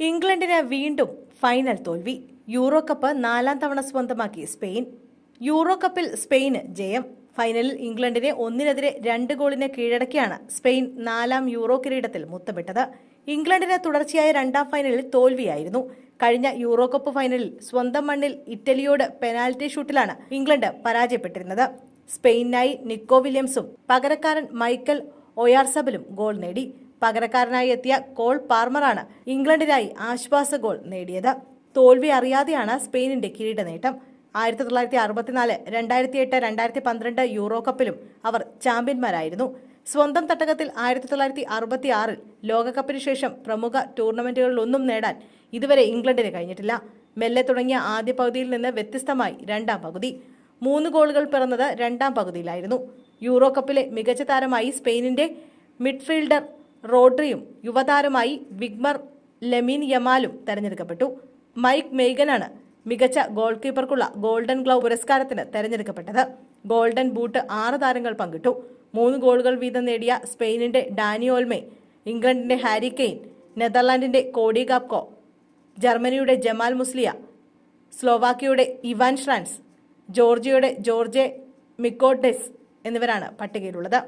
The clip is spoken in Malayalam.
ഇംഗ്ലണ്ടിന് വീണ്ടും ഫൈനൽ തോൽവി. യൂറോ കപ്പ് 4ാം തവണ സ്വന്തമാക്കി സ്പെയിൻ. യൂറോ കപ്പിൽ സ്പെയിന് ജയം. ഫൈനലിൽ ഇംഗ്ലണ്ടിനെ 1-2 ഗോളിന് കീഴടക്കിയാണ് സ്പെയിൻ 4ാം യൂറോ കിരീടത്തിൽ മുത്തമിട്ടത്. ഇംഗ്ലണ്ടിന് തുടർച്ചയായ 2ാം ഫൈനലിൽ തോൽവിയായിരുന്നു. കഴിഞ്ഞ യൂറോ കപ്പ് ഫൈനലിൽ സ്വന്തം മണ്ണിൽ ഇറ്റലിയോട് പെനാൽറ്റി ഷൂട്ടിലാണ് ഇംഗ്ലണ്ട് പരാജയപ്പെട്ടിരുന്നത്. സ്പെയിനിനായി നിക്കോ വില്യംസും പകരക്കാരൻ മൈക്കൽ ഒയാർസബലും ഗോൾ നേടി. പകരക്കാരനായി എത്തിയ കോൾ പാർമറാണ് ഇംഗ്ലണ്ടിനായി ആശ്വാസ ഗോൾ നേടിയത്. തോൽവി അറിയാതെയാണ് സ്പെയിനിന്റെ കിരീട നേട്ടം. 1964, 2008, 2012 യൂറോ കപ്പിലും അവർ ചാമ്പ്യന്മാരായിരുന്നു. സ്വന്തം തട്ടകത്തിൽ 1966 ലോകകപ്പിന് ശേഷം പ്രമുഖ ടൂർണമെന്റുകളിലൊന്നും നേടാൻ ഇതുവരെ ഇംഗ്ലണ്ടിന് കഴിഞ്ഞിട്ടില്ല. മെല്ലെ തുടങ്ങിയ ആദ്യ പകുതിയിൽ നിന്ന് വ്യത്യസ്തമായി 2ാം പകുതി. 3 ഗോളുകൾ പിറന്നത് 2ാം പകുതിയിലായിരുന്നു. യൂറോ കപ്പിലെ മികച്ച താരമായി സ്പെയിനിന്റെ മിഡ്ഫീൽഡർ റോഡ്രിയും യുവതാരമായി വിഗ്മർ ലെമിൻ യമാലും തെരഞ്ഞെടുക്കപ്പെട്ടു. മൈക്ക് മെയ്ഗനാണ് മികച്ച ഗോൾ കീപ്പർക്കുള്ള ഗോൾഡൻ ഗ്ലൗ പുരസ്കാരത്തിന് തെരഞ്ഞെടുക്കപ്പെട്ടത്. ഗോൾഡൻ ബൂട്ട് 6 താരങ്ങൾ പങ്കിട്ടു. 3 ഗോളുകൾ വീതം നേടിയ സ്പെയിനിന്റെ ഡാനി ഓൾമെ, ഇംഗ്ലണ്ടിന്റെ ഹാരി കെയ്ൻ, നെതർലാൻഡിന്റെ കോഡി ഗാപ്കോ, ജർമ്മനിയുടെ ജമാൽ മുസ്ലിയ, സ്ലോവാക്യയുടെ ഇവാൻ ഷ്രാൻസ്, ജോർജിയയുടെ ജോർജെ മിക്കോഡെസ് എന്നിവരാണ് പട്ടികയിലുള്ളത്.